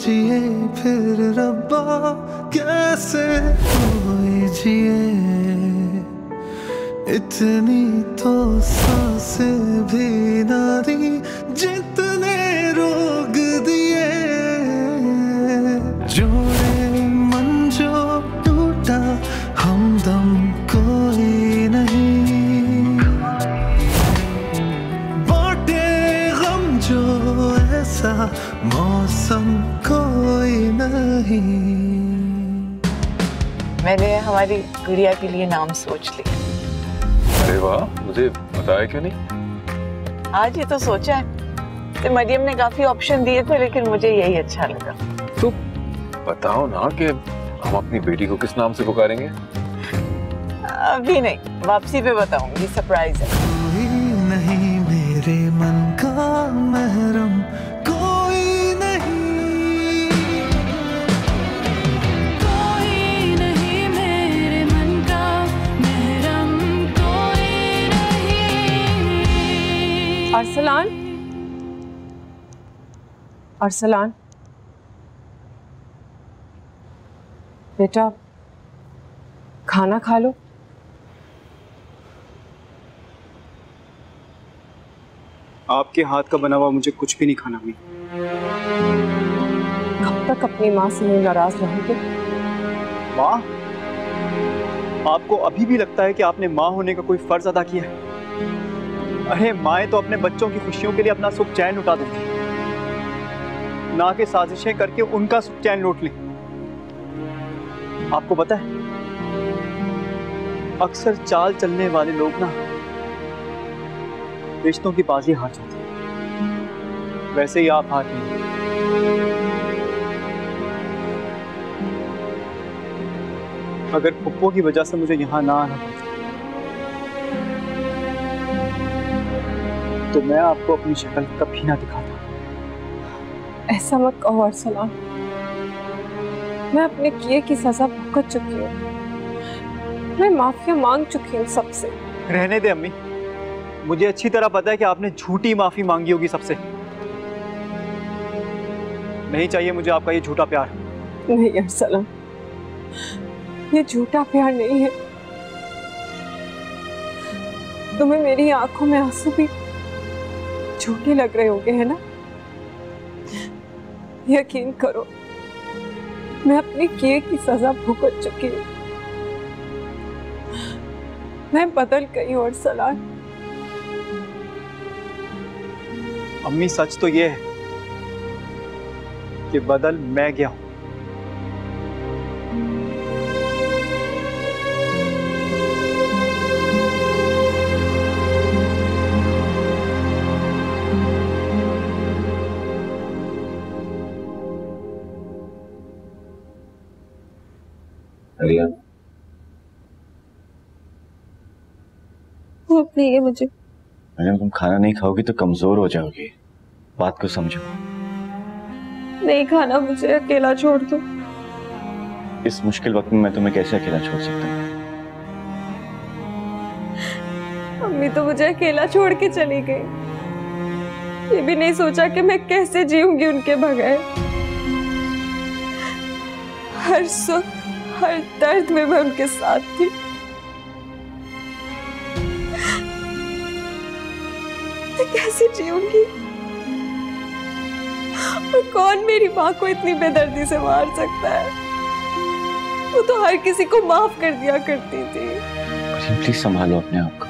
जिए फिर रब्बा कैसे कोई जिए, इतनी तो सांसें भी ना दी जितने रोग दिए। जोड़े मन जो टूटा हमदम कोई नहीं, बांटे गम जो ऐसा मौसम कोई नहीं। मैंने हमारी गुड़िया के लिए नाम सोच लिया। अरे वाह, मुझे बताया क्यों नहीं? आज ही तो सोचा है। तो मरियम ने काफी ऑप्शन दिए थे लेकिन मुझे यही अच्छा लगा। तो बताओ ना कि हम अपनी बेटी को किस नाम से पुकारेंगे? अभी नहीं, वापसी पे बताऊंगी, सरप्राइज है। कोई नहीं मेरे मन का महरम कोई नहीं, कोई नहीं मेरे मन का महरम कोई नहीं। अरसलान, अरसलान बेटा खाना खा लो। आपके हाथ का बना हुआ मुझे कुछ भी नहीं खाना हुई। कब तक अपनी माँ से नाराज रहोगे? माँ, आपको अभी भी लगता है कि आपने माँ होने का कोई फर्ज अदा किया है? अरे माएँ तो अपने बच्चों की खुशियों के लिए अपना सुख चैन लुटा देती हैं, ना कि साजिशें करके उनका सुख चैन लूट लें। आपको पता है, अक्सर चाल चलने वाले लोग ना रिश्तों की बाजी हार जाते हैं। वैसे ही आप हार गए। अगर पुप्पो की वजह से मुझे यहाँ ना आना पड़ता तो मैं आपको अपनी शक्ल कभी ना दिखाता। ऐसा मत कहो अरसलान, मैं अपने किए की सजा भुगत चुकी हूँ। मैं माफिया मांग चुकी हूँ सबसे। रहने दे अम्मी, मुझे अच्छी तरह पता है कि आपने झूठी माफी मांगी होगी सबसे। नहीं चाहिए मुझे आपका ये झूठा प्यार। नहीं अरसलान, ये झूठा प्यार नहीं है। तुम्हें मेरी आंखों में आंसू भी झूठे लग रहे होंगे, है ना? यकीन करो, मैं अपने किए की सजा भुगत चुकी हूँ। मैं बदल गई हूँ अरसलान। अम्मी, सच तो ये है कि बदल मैं गया हूं। भूख नहीं है मुझे। अगर तुम खाना नहीं खाओगी तो कमजोर हो जाओगी, बात को समझो। नहीं खाना मुझे, अकेला छोड़ दो। इस मुश्किल वक्त में मैं तुम्हें कैसे अकेला छोड़ सकता हूँ? अम्मी तो मुझे अकेला छोड़ के चली गई। ये भी नहीं सोचा कि मैं कैसे जीऊंगी उनके बगैर। हर सुख हर दर्द में मैं उनके साथ थी। मैं कैसे जीऊंगी? और कौन मेरी माँ को इतनी बेदर्दी से मार सकता है? वो तो हर किसी को माफ कर दिया करती थी। प्लीज संभालो अपने आप को।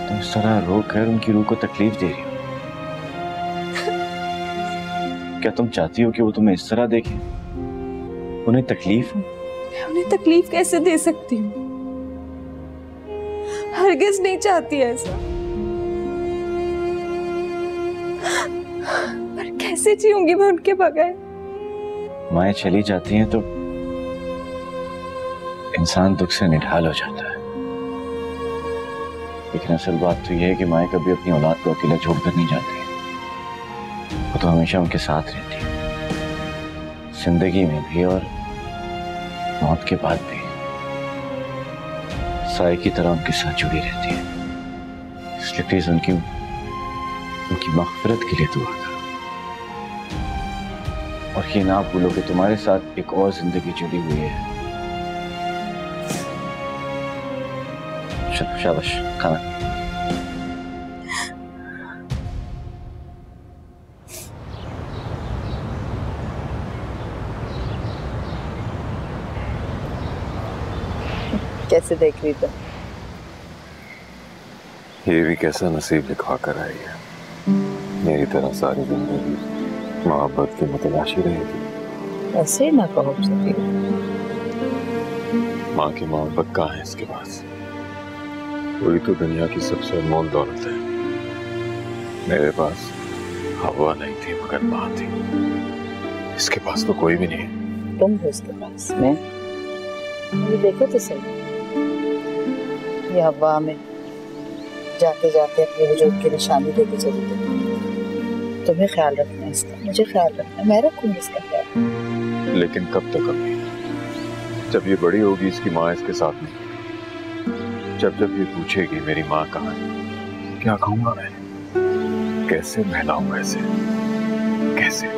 तुम इस तरह रो कर उनकी रूह को तकलीफ दे रही हो। क्या तुम चाहती हो कि वो तुम्हें इस तरह देखें? उन्हें तकलीफ हो? मैं उन्हें तकलीफ कैसे दे सकती हूँ? हरगिज नहीं चाहती ऐसा। पर कैसे जीऊंगी मैं उनके बगैर? माएं चली जाती हैं तो इंसान दुख से निढाल हो जाता है, लेकिन असल बात तो यह है कि माएं कभी अपनी औलाद को अकेला छोड़कर नहीं जाती। वो तो हमेशा उनके साथ रहती है, जिंदगी में भी और मौत के बाद भी साए की तरह उनके साथ जुड़ी रहती है। इसलिए प्लीज उनकी मग़फ़िरत के लिए दुआ करो। और ये ना भूलो कि तुम्हारे साथ एक और जिंदगी जुड़ी हुई है। चलो शाबाश, खाना। कैसे देख रही तुम? ये भी कैसा नसीब लिखवा कर आई है। मेरी तरह सारी जिंदगी मोहब्बत की मतलाशी रहेगी। ऐसे ही ना कहो सफीर। माँ की मोहब्बत कहाँ है इसके पास? वही तो दुनिया की सबसे अनमोल दौलत है। मेरे पास हवा नहीं थी मगर माँ थी। इसके पास तो कोई भी नहीं। तुम हो इसके पास। मैं मुझे देखो तो सही, ये हवा में जाते जाते अपने वजूद की निशानी देके चली गई। तुम्हें ख्याल रखना है इसका, मुझे ख्याल रखना है, मैं रखूंगी इसका ख्याल। लेकिन कब तक अभी? जब ये बड़ी होगी इसकी माँ इसके साथ नहीं। जब जब ये पूछेगी मेरी माँ कहाँ है, क्या कहूँगा मैं? कैसे महलाऊंगा इसे? कैसे?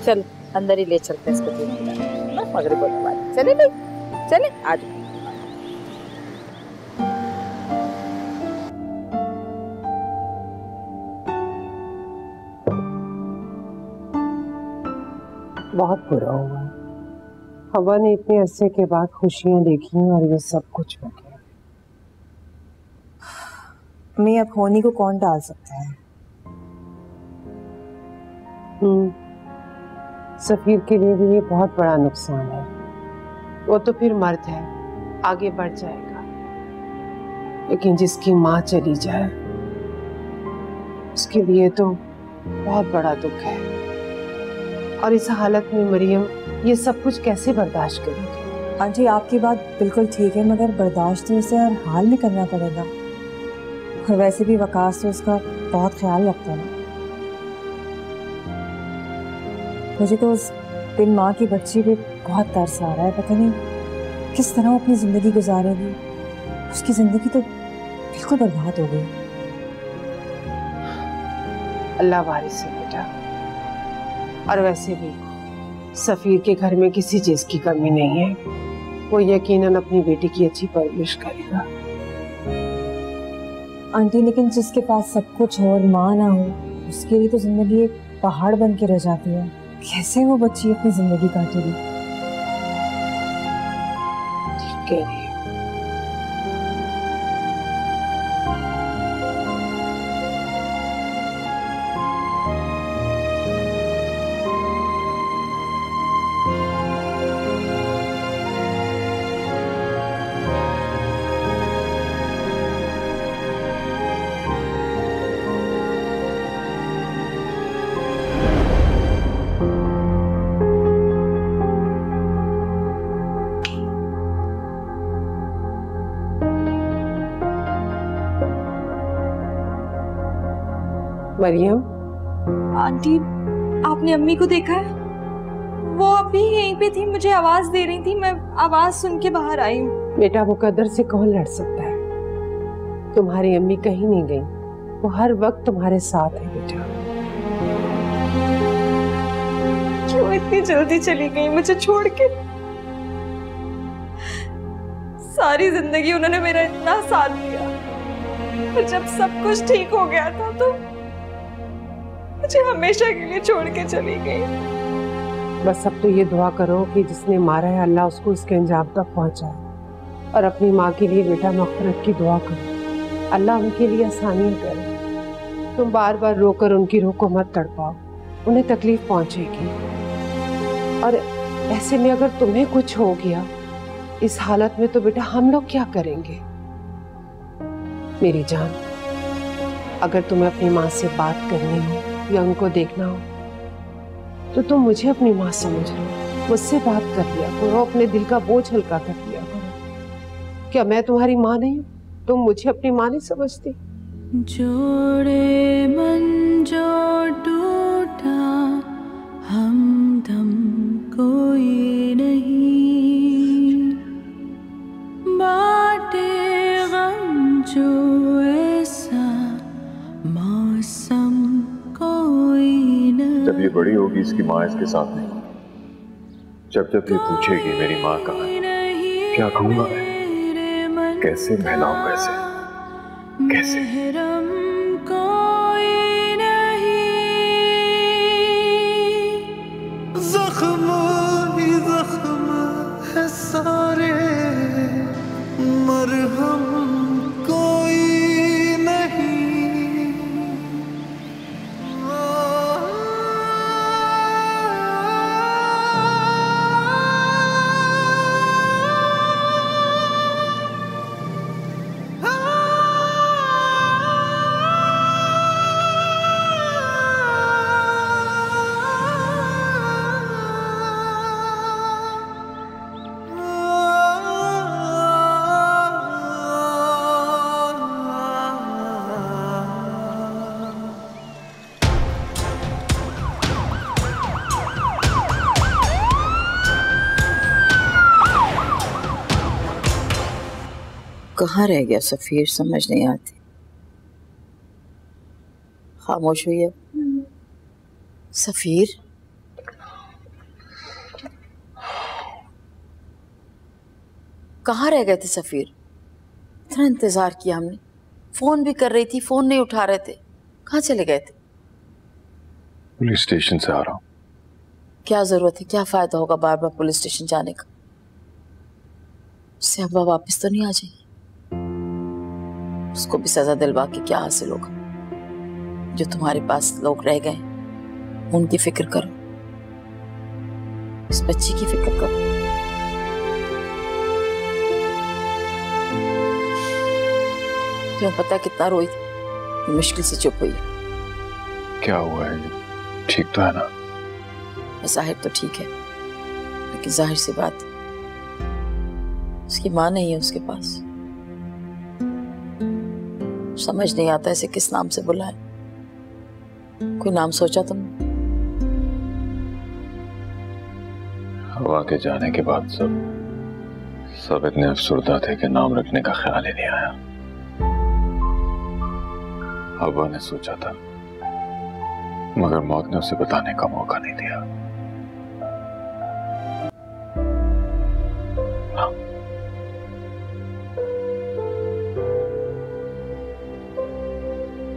चल अंदर ही ले चलते हैं इसको। मगरिब होने वाली, चले नहीं चले आज। बहुत बुरा हुआ। हवा ने इतने अरसे के बाद खुशियां देखी और ये सब कुछ हो गया। मैं अब होनी को कौन डाल सकता है? सफीर के लिए भी ये बहुत बड़ा नुकसान है। वो तो फिर मर्द है, आगे बढ़ जाएगा, लेकिन जिसकी माँ चली जाए उसके लिए तो बहुत बड़ा दुख है। और इस हालत में मरियम ये सब कुछ कैसे बर्दाश्त करेगी? आंटी आपकी बात बिल्कुल ठीक है, मगर बर्दाश्त तो उसे हर हाल में करना पड़ेगा। और वैसे भी वकास तो उसका बहुत ख्याल रखता है। मुझे तो उस बिन माँ की बच्ची पे बहुत तरस आ रहा है। पता नहीं किस तरह वो अपनी जिंदगी गुजारेगी। उसकी जिंदगी तो बिल्कुल बर्बाद हो गई। अल्लाह वारिस है बेटा। और वैसे भी सफीर के घर में किसी चीज की कमी नहीं है। वो यकीनन अपनी बेटी की अच्छी परवरिश करेगा। आंटी लेकिन जिसके पास सब कुछ हो और माँ ना हो, उसके लिए तो जिंदगी एक पहाड़ बन के रह जाती है। कैसे वो बच्ची अपनी जिंदगी काटेगी? ठीक कह रही है। मरियम, आंटी आपने अम्मी को देखा है? वो अभी यहीं पे थी, मुझे आवाज दे रही थी, मैं आवाज सुन के बाहर आई हूँ। बेटा मुकद्दर से कौन लड़ सकता है? तुम्हारी अम्मी कहीं नहीं गई, वो हर वक्त तुम्हारे साथ है बेटा। क्यों इतनी जल्दी चली गई मुझे छोड़ के? सारी जिंदगी उन्होंने मेरा इतना साथ दिया, और जब सब कुछ ठीक हो गया था तो मुझे हमेशा के लिए छोड़ के चली गई। बस अब तो ये दुआ करो कि जिसने मारा है अल्लाह उसको इसके अंजाम तक पहुंचाए। और अपनी माँ के लिए बेटा मग़फ़िरत की दुआ करो, अल्लाह उनके लिए आसानियां करे। तुम बार बार रोकर उनकी रूह को मत तड़पाओ, उन्हें तकलीफ पहुंचेगी। और ऐसे में अगर तुम्हें कुछ हो गया इस हालत में तो बेटा हम लोग क्या करेंगे? मेरी जान, अगर तुम्हें अपनी माँ से बात करनी हो या उनको देखना हो तो तुम मुझे अपनी माँ समझ लो, मुझसे बात कर लिया करो, अपने दिल का बोझ हल्का कर लिया करो। क्या मैं तुम्हारी माँ नहीं? तुम मुझे अपनी माँ नहीं समझती? जोड़े मन जो टूटा हमदम कोई नहीं, बाटे गम जो ऐसा मौसम कोई नहीं। जब ये बड़ी होगी इसकी माँ इसके साथ नहीं, जब जब ये पूछेगी मेरी माँ कहाँ है, क्या कहूँगा मैं, कैसे महलाऊं, कैसे कोई नहीं। जख्म ही जख्म है सारे, मरहम कोई नहीं। कहाँ रह गया सफीर, समझ नहीं आती। खामोश हुई है सफीर। कहाँ रह गए थे सफीर? इतना इंतजार किया हमने, फोन भी कर रही थी, फोन नहीं उठा रहे थे, कहाँ चले गए थे? पुलिस स्टेशन से आ रहा हूँ। क्या जरूरत है, क्या फायदा होगा बार बार पुलिस स्टेशन जाने का? उससे अब्बा वापस तो नहीं आ जाएगी, उसको भी सजा दिलवा के क्या हासिल होगा? जो तुम्हारे पास लोग रह गए उनकी फिक्र करो, इस बच्ची की फिक्र करो। तुम्हें पता कितना रोई थी, मुश्किल से चुप हुई है। क्या हुआ है, ठीक तो है ना? जाहिर तो ठीक है, लेकिन जाहिर सी बात उसकी माँ नहीं है उसके पास। समझ नहीं आता इसे किस नाम से बुलाए। कोई नाम सोचा तुमने? हवा के जाने के बाद सब इतने अफसुर्दा थे कि नाम रखने का ख्याल ही नहीं आया। हवा ने सोचा था, मगर मौत ने उसे बताने का मौका नहीं दिया।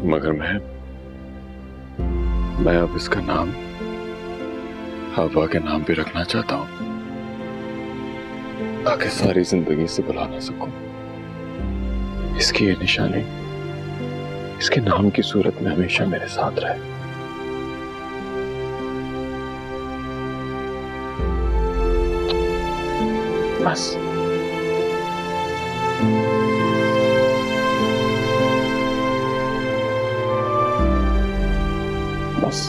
मगर मैं अब इसका नाम हवा के नाम पे रखना चाहता हूं, ताकि सारी जिंदगी से भुला ना सकूं। इसकी ये निशानी इसके नाम की सूरत में हमेशा मेरे साथ रहे। बस बस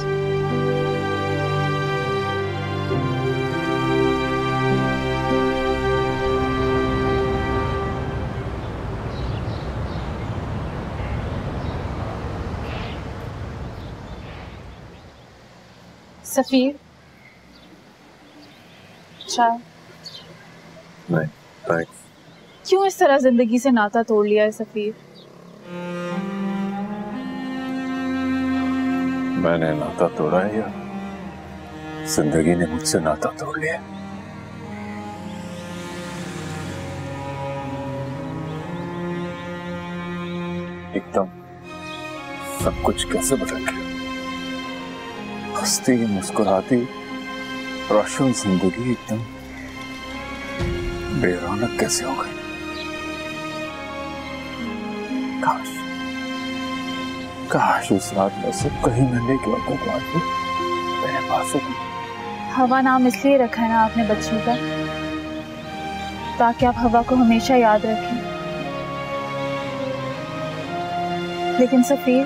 सफीर, चाय? नहीं, थैंक्स। क्यों इस तरह जिंदगी से नाता तोड़ लिया है सफीर? मैंने नाता तोड़ा है या जिंदगी ने मुझसे नाता तोड़ लिया? एकदम सब कुछ कैसे बदल गया। हंसती मुस्कुराती रोशन जिंदगी एकदम बेरौनक कैसे हो गई। काश उस रात में से कहीं मिलने के वक्त मेरे पास होती। हवा नाम इसलिए रखा है ना आपने बच्चों का, ताकि आप हवा को हमेशा याद रखें। लेकिन सफीर,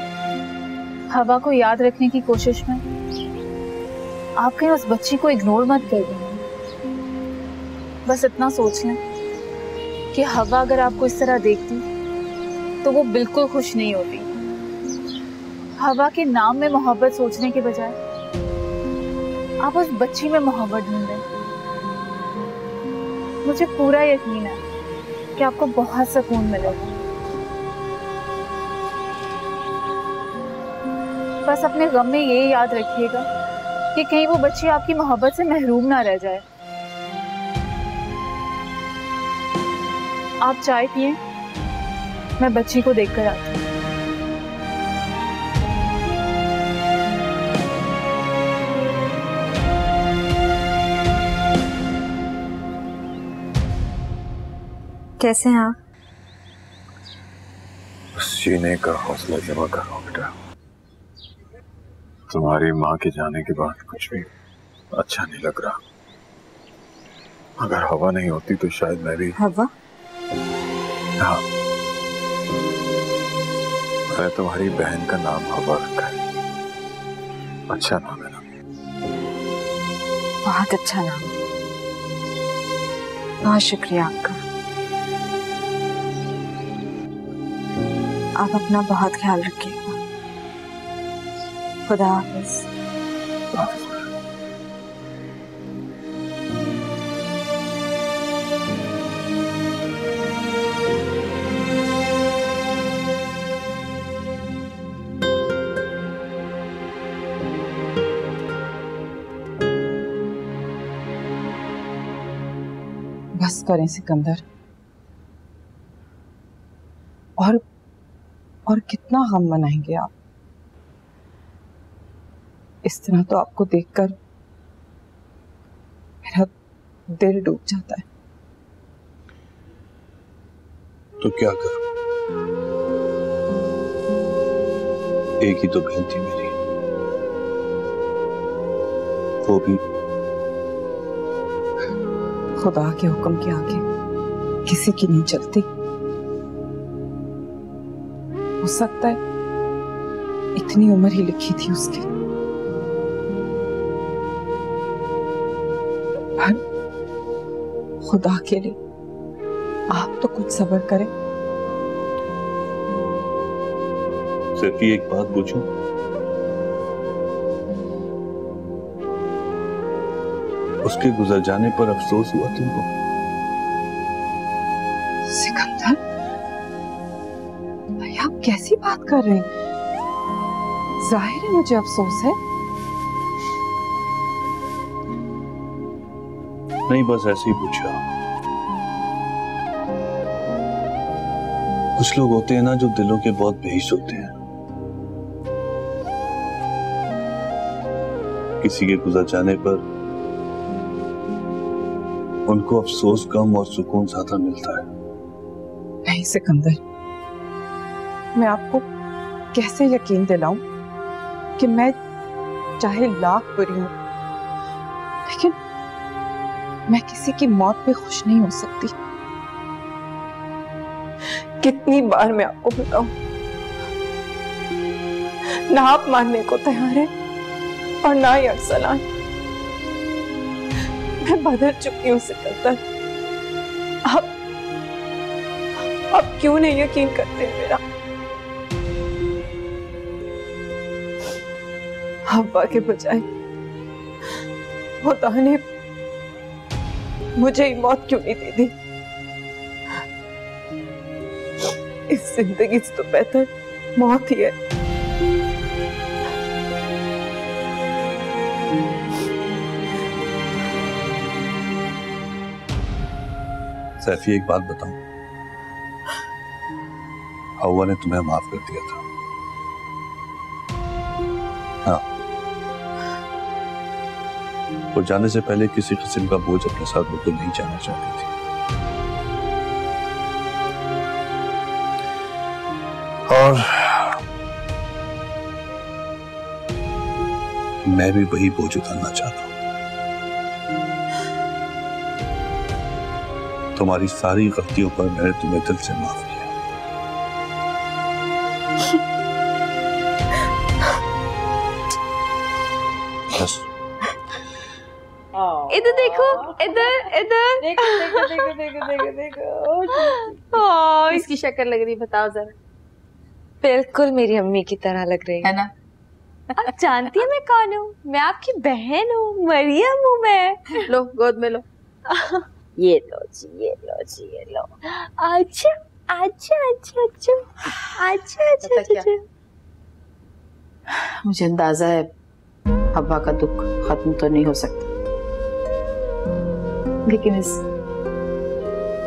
हवा को याद रखने की कोशिश में आप कहीं उस बच्ची को इग्नोर मत कर देना। बस इतना सोच लें कि हवा अगर आपको इस तरह देखती तो वो बिल्कुल खुश नहीं होती। हवा के नाम में मोहब्बत सोचने के बजाय आप उस बच्ची में मोहब्बत ढूंढें। मुझे पूरा यकीन है कि आपको बहुत सुकून मिलेगा। बस अपने गम में ये याद रखिएगा कि कहीं वो बच्ची आपकी मोहब्बत से महरूम ना रह जाए। आप चाय पिए, मैं बच्ची को देखकर आती हूँ। कैसे हैं आप? जीने का हौसला जमा कर रहा हूँ बेटा। तुम्हारी माँ के जाने के बाद कुछ भी अच्छा नहीं लग रहा। अगर हवा नहीं होती तो शायद मैं भी। हवा? हाँ, मैंने तुम्हारी बहन का नाम हवा रखा है। अच्छा नाम है ना? बहुत अच्छा नाम। बहुत शुक्रिया आपका। आप अपना बहुत ख्याल रखिएगा। खुदा हाफिज। बस करें सिकंदर, और कितना गम मनाएंगे आप? इस तरह तो आपको देखकर मेरा दिल डूब जाता है। तो क्या करूं? एक ही तो बहन थी मेरी, वो भी खुदा के हुक्म के आगे किसी की नहीं चलती। हो सकता है इतनी उम्र ही लिखी थी उसकी, पर खुदा के लिए आप तो कुछ सब्र करें। सैफी, एक बात पूछूं? उसके गुजर जाने पर अफसोस हुआ तुमको? सिकंदर, भाई आप कैसी बात कर रहे हैं? जाहिर है मुझे अफसोस है। नहीं, बस ऐसे ही पूछा। कुछ लोग होते हैं ना जो दिलों के बहुत बेहिस होते हैं। किसी के गुजर जाने पर उनको अफसोस कम और सुकून ज्यादा मिलता है। नहीं सिकंदर, मैं आपको कैसे यकीन दिलाऊं कि मैं चाहे लाख बुरी हूं, लेकिन मैं किसी की मौत पे खुश नहीं हो सकती। कितनी बार मैं आपको बताऊं, ना आप मानने को तैयार है और ना ही अरसलान। मैं बदल चुकी हूं सिकंदर। आप क्यों नहीं यकीन करते मेरा? हवा के बजाय खुदा ने मुझे ही मौत क्यों नहीं दे दी? इस जिंदगी से तो बेहतर मौत ही है। सैफी, एक बात बताऊं, हवा ने तुम्हें माफ कर दिया था। हाँ, वो जाने से पहले किसी किस्म का बोझ अपने साथ बिल्कुल नहीं जाना चाहती थी। और मैं भी वही बोझ उतारना चाहता हूं। तुम्हारी सारी गलतियों पर मैंने तुम्हें दिल से माफ किया। बस देखो इधर इधर देखो देखो देखो देखो देखो देखो इसकी शक्ल लग रही, बताओ जरा। बिल्कुल मेरी अम्मी की तरह लग रही है ना? आप जानती है मैं कौन हूँ? मैं आपकी बहन हूँ, मरियम हूँ मैं। लो गोद में लो। ये लो जी, ये लो जी, ये लो। अच्छा अच्छा अच्छा अच्छा अच्छा अच्छा अच्छा। मुझे अंदाजा है हवा का दुख खत्म तो नहीं हो सकता, लेकिन इस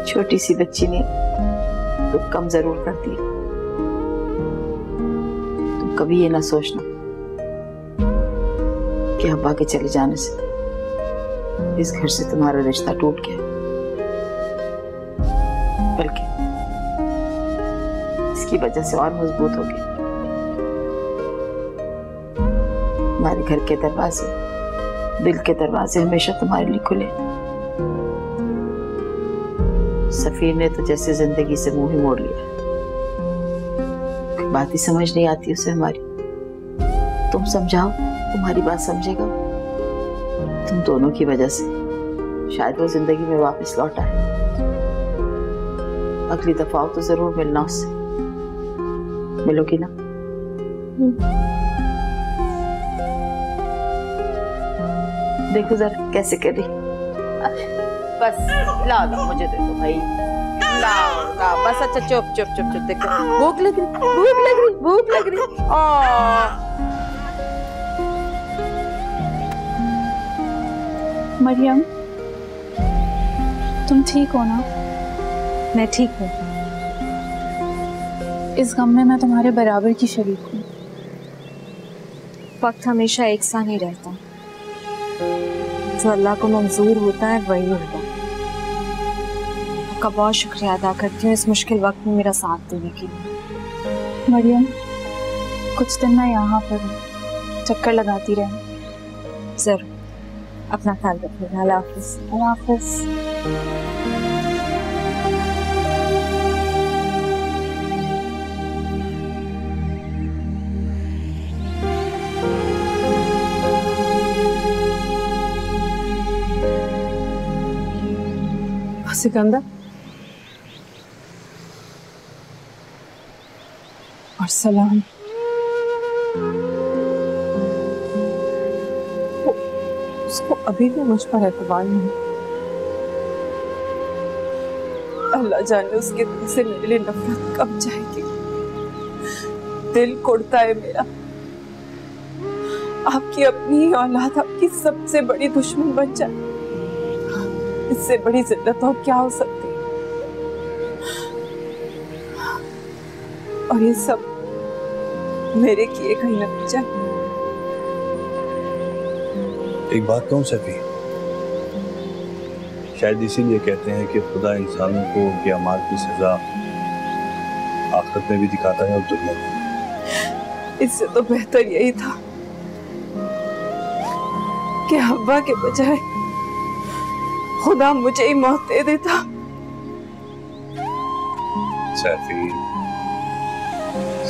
छोटी सी बच्ची ने दुख कम जरूर कर दिया। तुम कभी ये ना सोचना कि हब्बा के चले जाने से इस घर से तुम्हारा रिश्ता टूट गया, बल्कि इसकी वजह से और मजबूत हो गया। हमारे घर के दरवाजे, दिल के दरवाजे हमेशा तुम्हारे लिए खुले। सफीर ने तो जैसे जिंदगी से मुंह ही मोड़ लिया, बात ही समझ नहीं आती उसे हमारी। तुम समझाओ, तुम्हारी बात समझेगा। तुम दोनों की वजह से शायद वो जिंदगी में वापस लौट आए। अगली दफा तो जरूर मिलना उससे, मिलोगी ना? देखो जरा कैसे कर रही। बस लाओ लाओ, मुझे दे दो भाई, लाओ लाओ बस। अच्छा चुप चुप चुप चुप, देखो भूख लग रही, भूख लग रही, भूख लग रही। मरियम, तुम ठीक हो ना? मैं ठीक हूँ। इस गम में मैं तुम्हारे बराबर की शरीक हूँ। वक्त हमेशा एक सा नहीं रहता, जो अल्लाह को मंजूर होता है वही होता है। आपका बहुत शुक्रिया अदा करती हूँ इस मुश्किल वक्त में मेरा साथ देने के लिए। मरियम, कुछ दिन मैं यहाँ पर चक्कर लगाती रहूँ। जरूर, अपना ख्याल रखिएगा। अल्लाह हाफिज़। अल्लाह हाफिज़। सिकंदर और सलाम। उसको अभी भी मुझ पर एतबार नहीं। अल्लाह जाने उसके दिल से मेरे लिए नफरत कब जाएगी। दिल कुड़ता है मेरा। आपकी अपनी औलाद आपकी सबसे बड़ी दुश्मन बन जाए, इससे बड़ी जिल्लत और क्या हो सकती है? और ये सब मेरे किए का ही नतीजा। एक बात कहूं सफी, शायद इसीलिए कहते हैं कि खुदा इंसानों को उनके अमाल की सजा आखिरत में भी दिखाता है और दुनिया में। इससे तो बेहतर यही था कि हव्वा के बजाय खुदा मुझे ही मौत दे देता। सफी,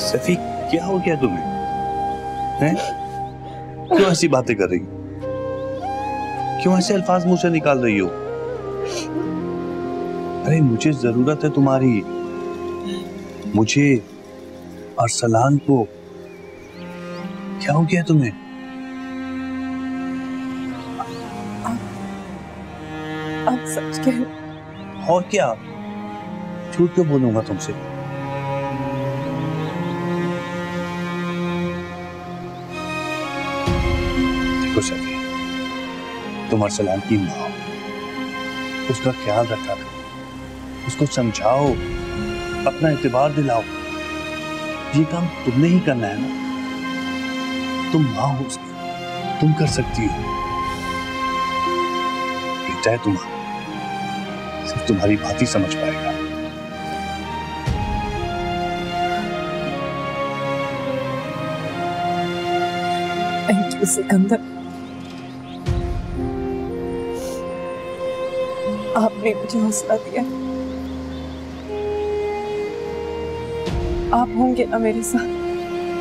सफी क्या हो गया तुम्हें? हैं? क्यों ऐसी बातें कर रही हो? क्यों ऐसे अल्फाज मुंह से निकाल रही हो? अरे मुझे जरूरत है तुम्हारी, मुझे और सलान को। क्या हो गया तुम्हें? आप सच कह रहे। और क्या, झूठ क्यों बोलूंगा तुमसे? देखो सफी, तुम अरसलान की माँ हो, उसका ख्याल रखा करो, उसको समझाओ, अपना एतबार दिलाओ। ये काम तुमने ही करना है ना। तुम माँ हो उसकी, तुम कर सकती हो। बेटा है तुम्हारा, सिर्फ तुम्हारी बात ही समझ पाएगा। सिकंदर, आपने मुझे हौसला दिया। आप होंगे ना मेरे साथ?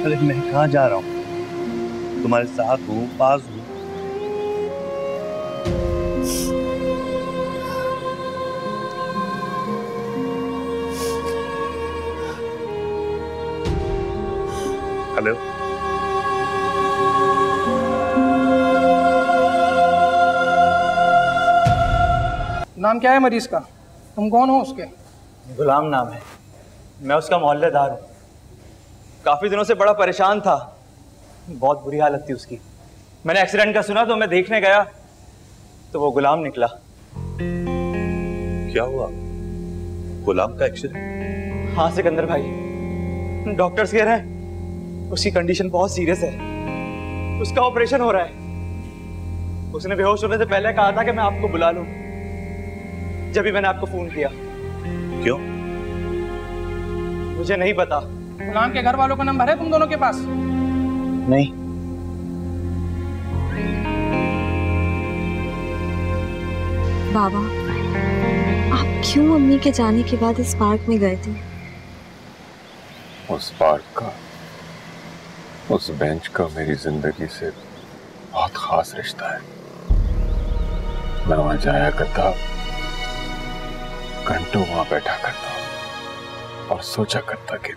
अरे मैं कहाँ जा रहा हूँ, तुम्हारे साथ हूँ, पास हूँ। हेलो, नाम क्या है मरीज का? तुम कौन हो उसके? गुलाम नाम है। मैं उसका मोहल्लेदार हूँ। काफी दिनों से बड़ा परेशान था, बहुत बुरी हालत थी उसकी। मैंने एक्सीडेंट का सुना तो मैं देखने गया तो वो गुलाम निकला। क्या हुआ? गुलाम का एक्सीडेंट? हाँ सिकंदर भाई, डॉक्टर्स कह रहे हैं उसकी कंडीशन बहुत सीरियस है, उसका ऑपरेशन हो रहा है। उसने बेहोश होने से पहले कहा था कि मैं आपको बुला लूं, जब भी मैंने आपको फोन किया। क्यों? मुझे नहीं पता। गुलाम के घर वालों का नंबर है तुम दोनों के पास? नहीं। बाबा, आप क्यों अम्मी के जाने के बाद इस पार्क में गए थे? उस पार्क का, उस बेंच का मेरी जिंदगी से बहुत खास रिश्ता है। मैं वहां जाया करता, घंटों वहां बैठा करता और सोचा करता कि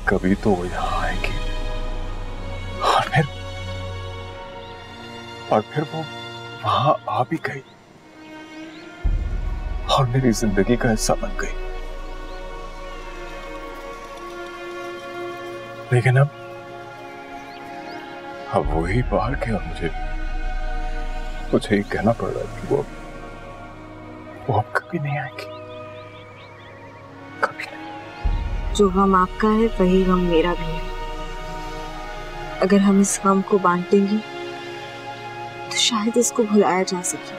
कभी तो वो यहां आएगी और फिर वो वहां आ भी गई और मेरी जिंदगी का हिस्सा बन गई। लेकिन अब वही बाहर के और मुझे ही कहना पड़ रहा है कि वो अब कभी नहीं आएगी, कभी नहीं। जो गम आपका है वही गम मेरा भी है। अगर हम इस गम को बांटेंगे तो शायद इसको भुलाया जा सके।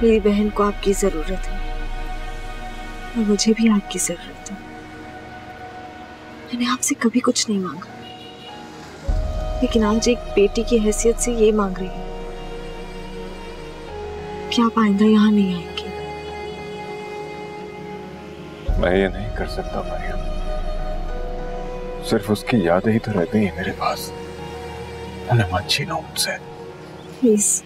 मेरी बहन को आपकी जरूरत है और मुझे भी आपकी जरूरत है। मैंने आपसे कभी कुछ नहीं मांगा, लेकिन आज एक बेटी की हैसियत से ये मांग रही हूँ कि आप आइंदा यहाँ नहीं आएंगे। मैं ये नहीं कर सकता मरियम, सिर्फ उसकी यादें ही तो रह गई है मेरे पास। उन्हें मत छीनो मुझसे प्लीज।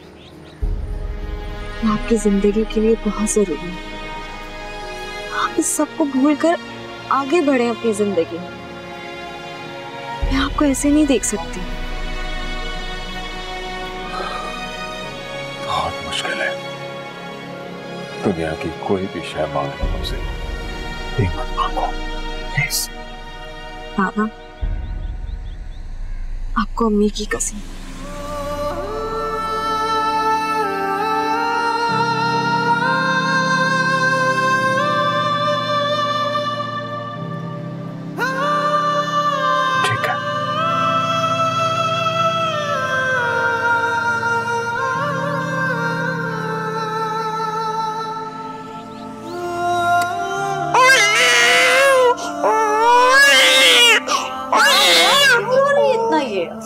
मैं आपकी जिंदगी के लिए बहुत जरूरी हूँ। आप इस सब को भूलकर आगे बढ़े अपनी जिंदगी में। मैं आपको ऐसे नहीं देख सकती। बहुत मुश्किल है। दुनिया की कोई भी शय मांगो मुझसे, मत मांगो प्लीज। बाबा, आपको अम्मी की कसम।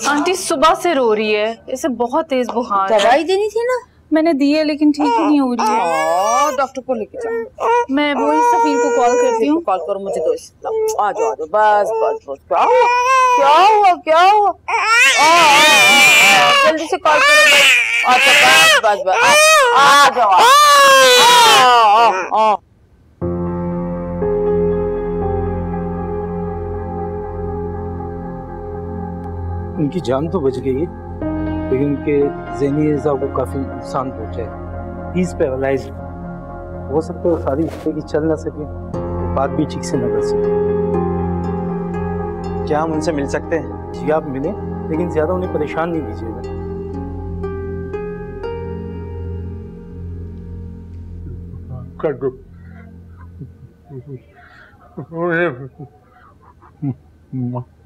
आंटी सुबह से रो रही है, इसे बहुत तेज बुखार है। दवाई देनी थी ना? मैंने दी है लेकिन ठीक ही नहीं हो रही है। डॉक्टर को लेके जाओ। मैं वही सफीर को कॉल करती हूँ। कॉल करो मुझे, दो आ जाओ बस बस बस। क्या हुआ क्या हुआ क्या हुआ? जल्दी से कॉल करो। अच्छा बस बस बस आ जाओ। उनकी जान तो बच गई है, लेकिन उनके ज़हनी एज़ा को काफ़ी नुकसान पहुँचा है। He is paralysed. हो सकता है सारी जिंदगी चल ना सके, बात भी ठीक से न कर सके। क्या हम उनसे मिल सकते हैं? जी आप मिलें, लेकिन ज़्यादा उन्हें परेशान नहीं कीजिएगा।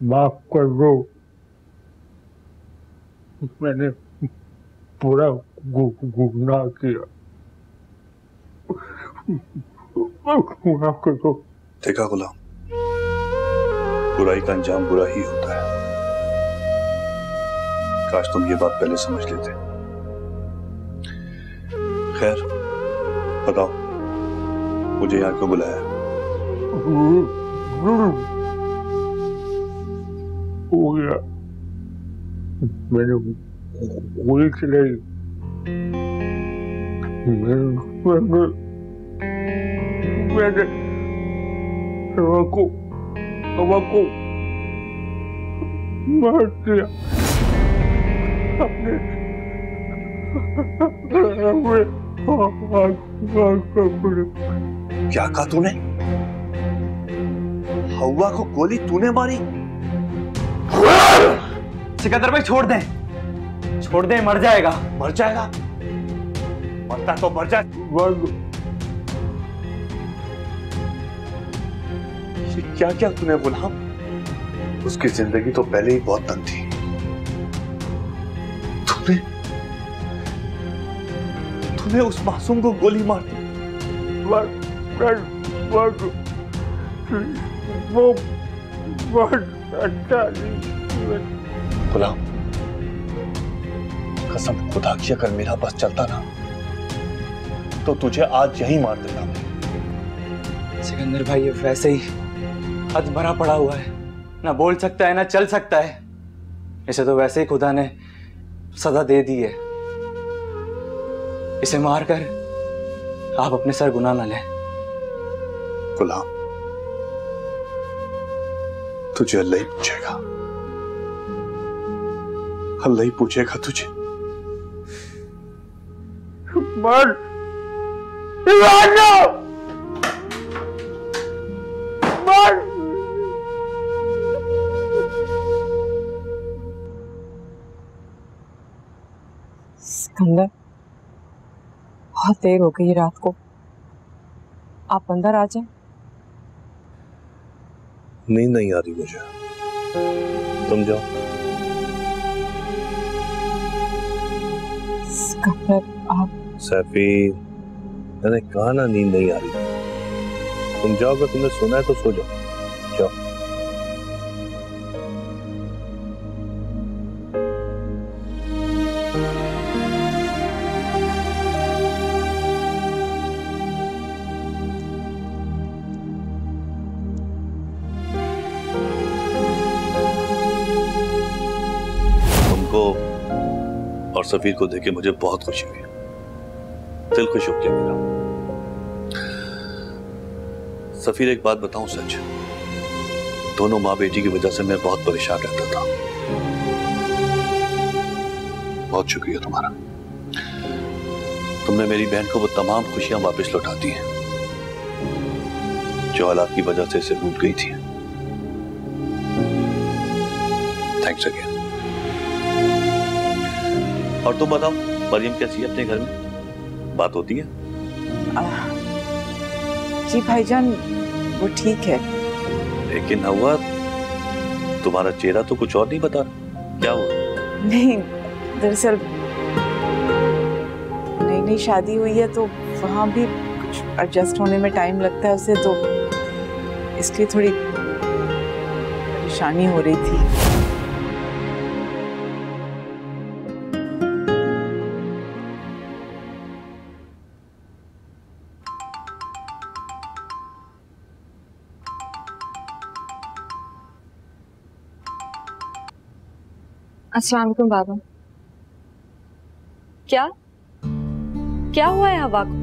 माफ कर दो, मैंने पूरा गुनाह किया। माफ कर दो। देखा गुलाम, बुराई का अंजाम बुरा ही होता है। काश तुम ये बात पहले समझ लेते। खैर बताओ, मुझे यहाँ क्यों बुलाया? हो गया, मैंने गोली चलाई। मैंने हवा को मार दिया अपने क्या कहा तूने? हवा को गोली तूने मारी? सिकंदर भाई छोड़ दें, छोड़ दें, मर जाएगा। मर जाएगा? मरता तो मर जाए। ये क्या क्या तूने बोला? उसकी जिंदगी तो पहले ही बहुत तंग थी। तूने उस मासूम को गोली मार दी। वो अच्छा गुलाम, कसम खुदा की अगर मेरा बस चलता ना तो तुझे आज यही मार देता मैं। सिकंदर भाई ये वैसे ही अधमरा पड़ा हुआ है, ना बोल सकता है ना चल सकता है। इसे तो वैसे ही खुदा ने सजा दे दी है। इसे मारकर आप अपने सर गुनाह न लें। गुलाम, तुझे अल्लाह ही पूछेगा, अल्लाह ही पूछेगा तुझे। मर सिकंदर, बहुत देर हो गई रात को, आप अंदर आ जाएं। नींद नहीं आ रही मुझे, तुम जाओ। सिकंदर आप। सैफी, मैंने कहा ना नींद नहीं आ रही। तुम जाओ, अगर तुमने सोना है तो सो जाओ, जाओ। और सफीर को देख के मुझे बहुत खुशी हुई, दिल खुश हो गया मेरा। सफीर, एक बात बताऊं सच, दोनों माँ बेटी की वजह से मैं बहुत परेशान रहता था। बहुत शुक्रिया तुम्हारा, तुमने मेरी बहन को वो तमाम खुशियां वापस लौटा दी हैं जो हालात की वजह से इसे भूल गई थी। Thanks again. और तुम बताओ, मरियम कैसी है अपने घर में? बात होती है? जी भाईजान, वो ठीक है। लेकिन हवा, तुम्हारा चेहरा तो कुछ और नहीं बता, क्या हुआ? नहीं, दरअसल नई नई शादी हुई है तो वहां भी कुछ एडजस्ट होने में टाइम लगता है उसे, तो इसलिए थोड़ी परेशानी हो रही थी। अस्सलाम वालेकुम बाबा। क्या क्या हुआ है हवा को?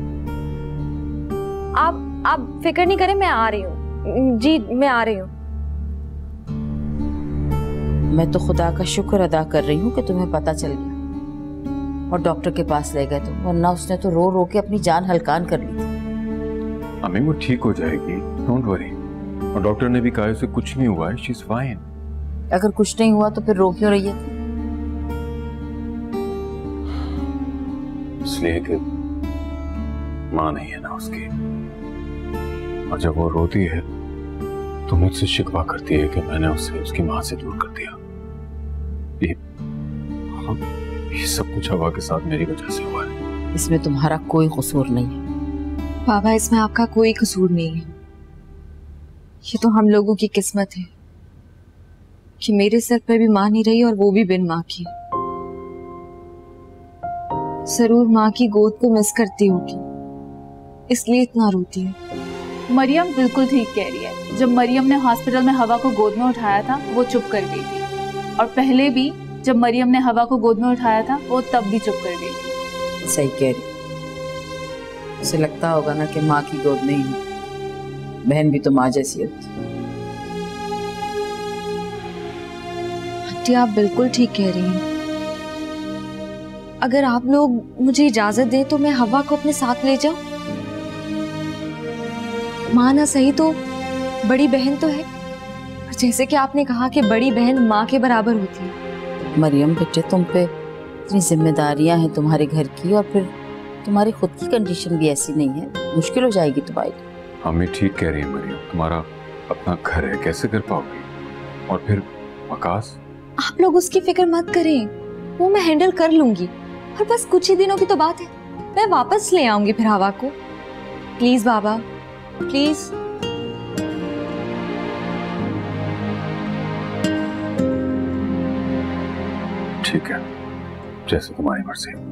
आप फिक्र नहीं करें, मैं आ रही हूँ। जी मैं आ रही हूँ। मैं तो खुदा का शुक्र अदा कर रही हूँ कि तुम्हें पता चल गया और डॉक्टर के पास ले गए तुम, वरना उसने तो रो रो के अपनी जान हलकान कर ली थी। अम्मी वो ठीक हो जाएगी, डोंट वरी। और डॉक्टर ने भी कहा उसे कुछ नहीं हुआ है, शी इज फाइन। अगर कुछ नहीं हुआ तो फिर रो क्यों रही है? इसलिए कि माँ नहीं है ना उसकी, और जब वो रोती है तो मुझसे शिकवा करती है कि मैंने उसे उसकी माँ से दूर कर दिया। ये सब कुछ हवा के साथ मेरी वजह से हुआ है। इसमें तुम्हारा कोई कसूर नहीं है। बाबा, इसमें आपका कोई कसूर नहीं है। ये तो हम लोगों की किस्मत है कि मेरे सर पे भी माँ नहीं रही और वो भी बिन माँ की। जरूर माँ की गोद को मिस करती होगी, इसलिए इतना रोती है। मरियम बिल्कुल ठीक कह रही है। जब मरियम ने हॉस्पिटल में हवा को गोद में उठाया था वो चुप कर गई थी, और पहले भी जब मरियम ने हवा को गोद में उठाया था वो तब भी चुप कर गई थी। सही कह रही। उसे लगता होगा ना कि माँ की गोद में ही बहन भी तो माँ जैसी होती। आंटी आप बिल्कुल ठीक कह रही हैं। अगर आप लोग मुझे इजाजत दें तो मैं हवा को अपने साथ ले जाऊं। माँ ना सही तो बड़ी बहन तो है, और जैसे कि आपने कहा कि बड़ी बहन माँ के बराबर होती है। मरियम बेटे, तुम पे इतनी जिम्मेदारियां हैं तुम्हारे घर की, और फिर तुम्हारी खुद की कंडीशन भी ऐसी नहीं है, मुश्किल हो जाएगी तुम्हारी। हमें ठीक कह रही है मरियम, तुम्हारा अपना घर है, कैसे कर पाओगी? और फिर आकाश, आप लोग उसकी फिक्र मत करें, वो मैं हैंडल कर लूंगी। और बस कुछ ही दिनों की तो बात है, मैं वापस ले आऊंगी फिर हवा को। Please Baba, please. ठीक है, जैसे तुम्हारी मर्जी।